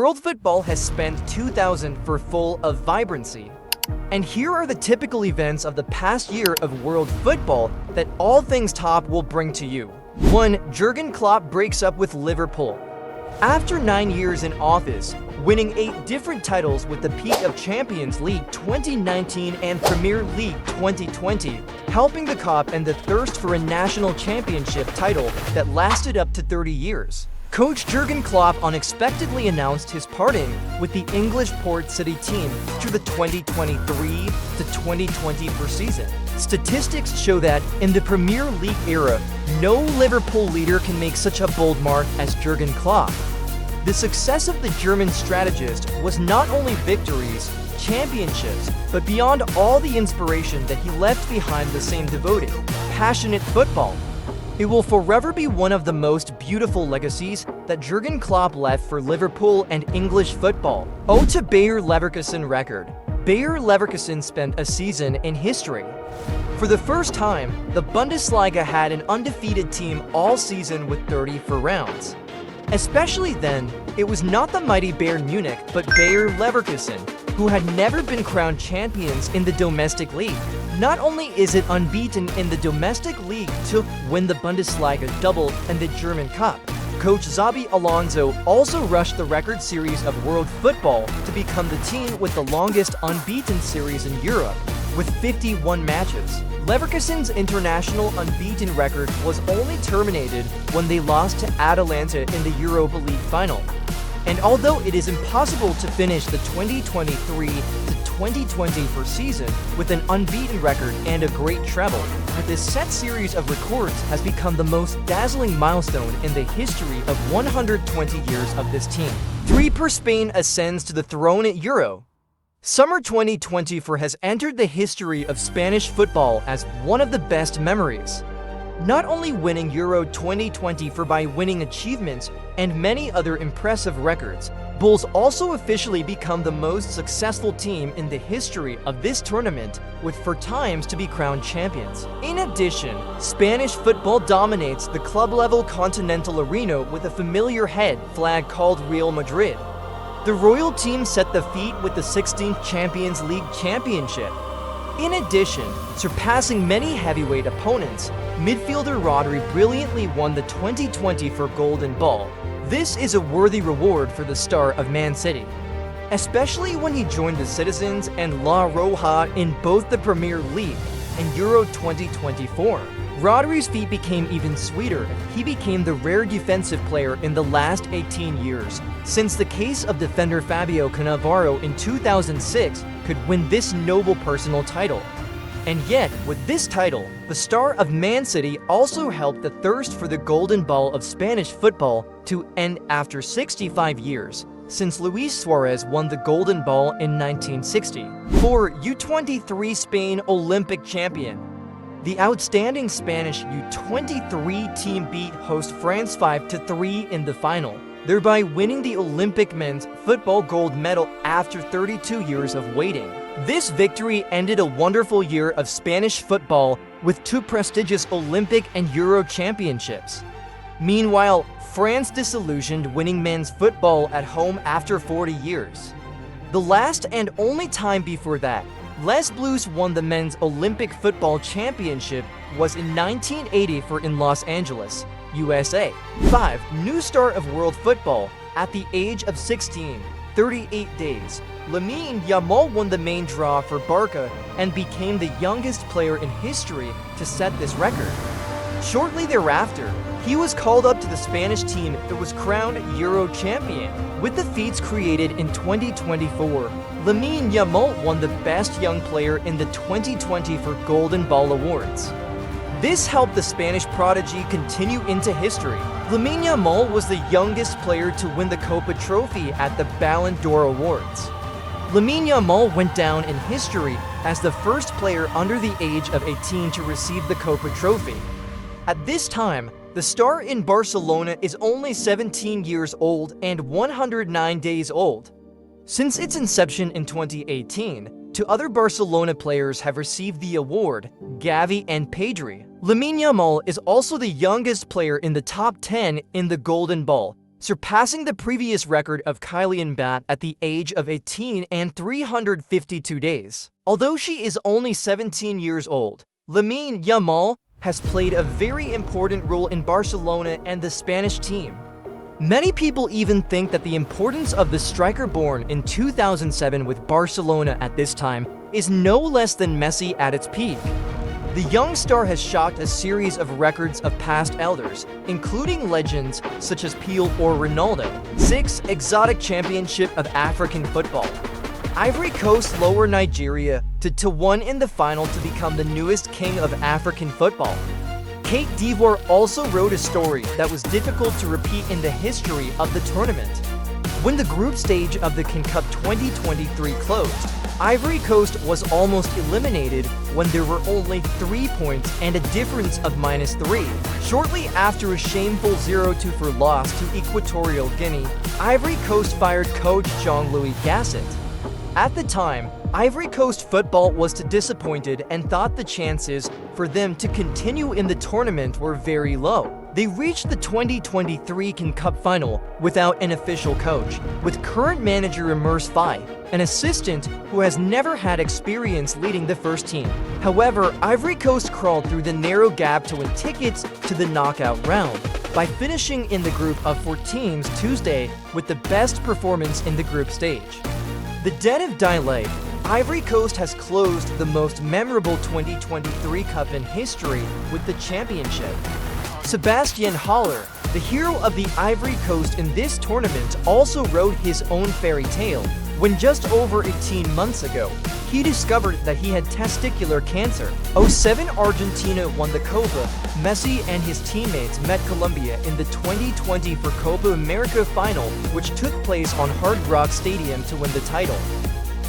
World football has spent 2000 full of vibrancy. And here are the typical events of the past year of world football that AllThingsTop will bring to you. 1. Jurgen Klopp breaks up with Liverpool. After 9 years in office, winning 8 different titles with the peak of Champions League 2019 and Premier League 2020, helping the Copa and the thirst for a national championship title that lasted up to 30 years. Coach Jurgen Klopp unexpectedly announced his parting with the English Port City team through the 2023-2024 season. Statistics show that in the Premier League era, no Liverpool leader can make such a bold mark as Jurgen Klopp. The success of the German strategist was not only victories, championships, but beyond all the inspiration that he left behind the same devoted, passionate football. It will forever be one of the most beautiful legacies that Jurgen Klopp left for Liverpool and English football. Ode to Bayer Leverkusen record. Bayer Leverkusen spent a season in history. For the first time, the Bundesliga had an undefeated team all season with 34 rounds. Especially then, it was not the mighty Bayern Munich, but Bayer Leverkusen, who had never been crowned champions in the domestic league. Not only is it unbeaten in the domestic league to win the Bundesliga double and the German Cup, Coach Xabi Alonso also rushed the record series of world football to become the team with the longest unbeaten series in Europe, with 51 matches. Leverkusen's international unbeaten record was only terminated when they lost to Atalanta in the Europa League final. And although it is impossible to finish the 2023-2024 season with an unbeaten record and a great treble, this set series of records has become the most dazzling milestone in the history of 120 years of this team. 3. Spain ascends to the throne at Euro. Summer 2024 has entered the history of Spanish football as one of the best memories. Not only winning Euro 2024 by winning achievements and many other impressive records, Bulls also officially become the most successful team in the history of this tournament, with 4 times to be crowned champions. In addition, Spanish football dominates the club-level continental arena with a familiar head flag called Real Madrid. The royal team set the feat with the 16th Champions League championship. In addition, surpassing many heavyweight opponents, midfielder Rodri brilliantly won the 2024 Golden Ball. This is a worthy reward for the star of Man City, especially when he joined the Citizens and La Roja in both the Premier League and Euro 2024. Rodri's feat became even sweeter. He became the rare defensive player in the last 18 years, since the case of defender Fabio Cannavaro in 2006 could win this noble personal title. And yet, with this title, the star of Man City also helped the thirst for the golden ball of Spanish football to end after 65 years, since Luis Suarez won the golden ball in 1960. 4. U23 Spain Olympic champion. The outstanding Spanish U23 team beat host France 5-3 in the final, thereby winning the Olympic men's football gold medal after 32 years of waiting. This victory ended a wonderful year of Spanish football with 2 prestigious Olympic and Euro championships. Meanwhile, France disillusioned winning men's football at home after 40 years. The last and only time before that, Les Blues won the men's Olympic football championship was in 1980 in Los Angeles, USA. 5. New star of world football. At the age of 16, 38 days, Lamine Yamal won the main draw for Barca and became the youngest player in history to set this record. Shortly thereafter, he was called up to the Spanish team that was crowned Euro champion. With the feats created in 2024, Lamine Yamal won the Best Young Player in the 2024 Golden Ball Awards. This helped the Spanish prodigy continue into history. Lamine Yamal was the youngest player to win the Copa trophy at the Ballon d'Or Awards. Lamine Yamal went down in history as the first player under the age of 18 to receive the Copa trophy. At this time, the star in Barcelona is only 17 years old and 109 days old. Since its inception in 2018, 2 other Barcelona players have received the award, Gavi and Pedri. Lamine Yamal is also the youngest player in the top 10 in the Golden Ball, surpassing the previous record of Kylian Mbappe at the age of 18 and 352 days. Although she is only 17 years old, Lamine Yamal has played a very important role in Barcelona and the Spanish team. Many people even think that the importance of the striker born in 2007 with Barcelona at this time is no less than Messi at its peak. The young star has shocked a series of records of past elders, including legends such as Pelé or Ronaldo. 6. Exotic Championship of African Football. Ivory Coast lower Nigeria to 2-1 in the final to become the newest king of African football. Côte d'Ivoire also wrote a story that was difficult to repeat in the history of the tournament. When the group stage of the King Cup 2023 closed, Ivory Coast was almost eliminated when there were only 3 points and a difference of -3. Shortly after a shameful 0-2 loss to Equatorial Guinea, Ivory Coast fired coach Jean-Louis Gasset. At the time, Ivory Coast football was disappointed and thought the chances for them to continue in the tournament were very low. They reached the 2023 King Cup final without an official coach, with current manager Emers Faye, an assistant who has never had experience leading the first team. However, Ivory Coast crawled through the narrow gap to win tickets to the knockout round by finishing in the group of 4 teams Tuesday with the best performance in the group stage. The den of Dile, Ivory Coast has closed the most memorable 2023 Cup in history with the championship. Sebastian Haller, the hero of the Ivory Coast in this tournament, also wrote his own fairy tale when just over 18 months ago, he discovered that he had testicular cancer. 07 Argentina won the Copa. Messi and his teammates met Colombia in the 2020 for Copa America final, which took place on Hard Rock Stadium to win the title.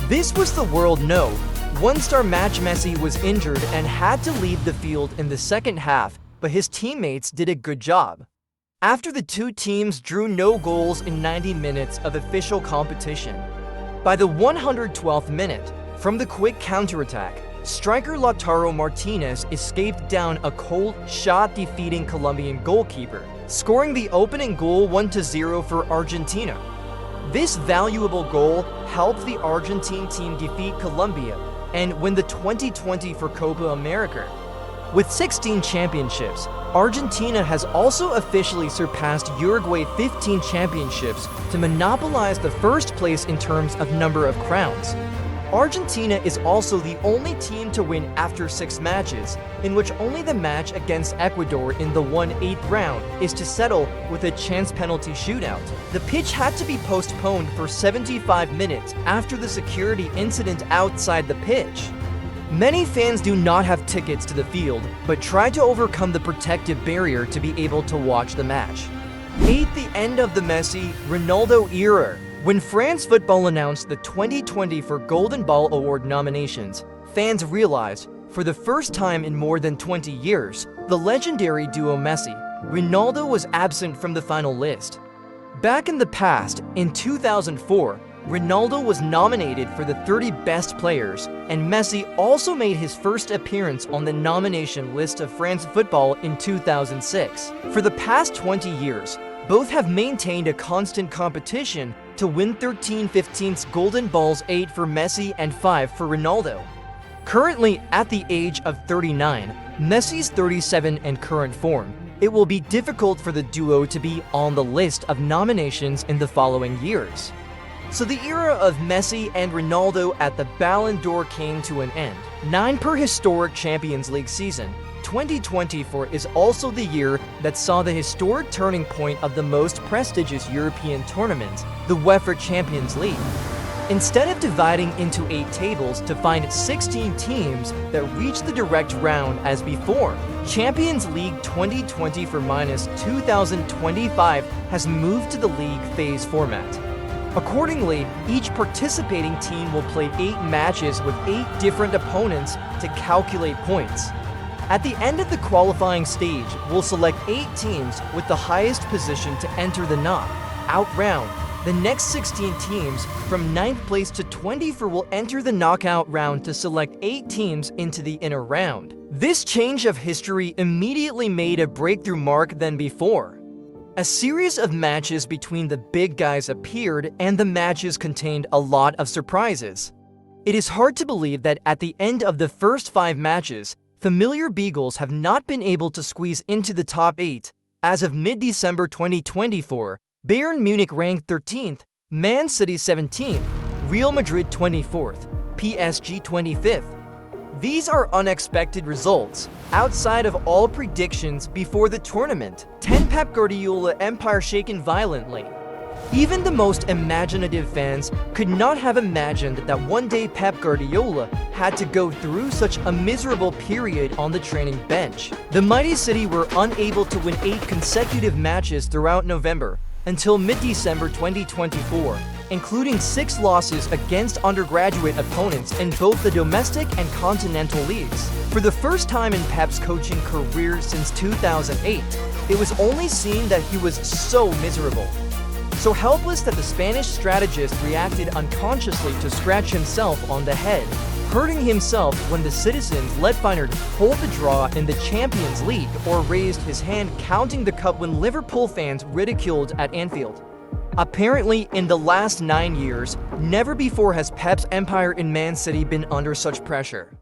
This was the world no. One-star match Messi was injured and had to leave the field in the second half, but his teammates did a good job. After the two teams drew no goals in 90 minutes of official competition. By the 112th minute, from the quick counterattack, striker Lautaro Martinez escaped down a cold shot defeating Colombian goalkeeper, scoring the opening goal 1-0 for Argentina. This valuable goal helped the Argentine team defeat Colombia and win the 2020 for Copa America. With 16 championships, Argentina has also officially surpassed Uruguay 15 championships to monopolize the first place in terms of number of crowns. Argentina is also the only team to win after 6 matches, in which only the match against Ecuador in the 1/8 round is to settle with a chance penalty shootout. The pitch had to be postponed for 75 minutes after the security incident outside the pitch. Many fans do not have tickets to the field, but try to overcome the protective barrier to be able to watch the match. 8. The end of the Messi-Ronaldo era. When France Football announced the 2020 for Golden Ball Award nominations, fans realized, for the first time in more than 20 years, the legendary duo Messi-Ronaldo was absent from the final list. Back in the past, in 2004, Ronaldo was nominated for the 30 best players, and Messi also made his first appearance on the nomination list of France Football in 2006. For the past 20 years, both have maintained a constant competition to win 13/15 Golden Balls, 8 for Messi and 5 for Ronaldo. Currently at the age of 39, Messi's 37 and current form, it will be difficult for the duo to be on the list of nominations in the following years. So the era of Messi and Ronaldo at the Ballon d'Or came to an end. 9 per historic Champions League season. 2024 is also the year that saw the historic turning point of the most prestigious European tournament, the UEFA Champions League. Instead of dividing into 8 tables to find 16 teams that reach the direct round as before, Champions League 2020 for -2025 has moved to the league phase format. Accordingly, each participating team will play 8 matches with 8 different opponents to calculate points. At the end of the qualifying stage, we'll select 8 teams with the highest position to enter the knockout round. The next 16 teams from 9th place to 24 will enter the knockout round to select 8 teams into the inner round. This change of history immediately made a breakthrough mark than before. A series of matches between the big guys appeared, and the matches contained a lot of surprises. It is hard to believe that at the end of the first 5 matches, familiar Beagles have not been able to squeeze into the top 8. As of mid-December 2024, Bayern Munich ranked 13th, Man City 17th, Real Madrid 24th, PSG 25th. These are unexpected results, outside of all predictions before the tournament. 10 Pep Guardiola Empire shaken violently. Even the most imaginative fans could not have imagined that one day Pep Guardiola had to go through such a miserable period on the training bench. The mighty City were unable to win 8 consecutive matches throughout November until mid-December 2024, including 6 losses against undergraduate opponents in both the domestic and continental leagues. For the first time in Pep's coaching career since 2008, it was only seen that he was so miserable, so helpless that the Spanish strategist reacted unconsciously to scratch himself on the head, hurting himself when the citizens let Feyenoord hold the draw in the Champions League, or raised his hand counting the cup when Liverpool fans ridiculed at Anfield. Apparently, in the last 9 years, never before has Pep's empire in Man City been under such pressure.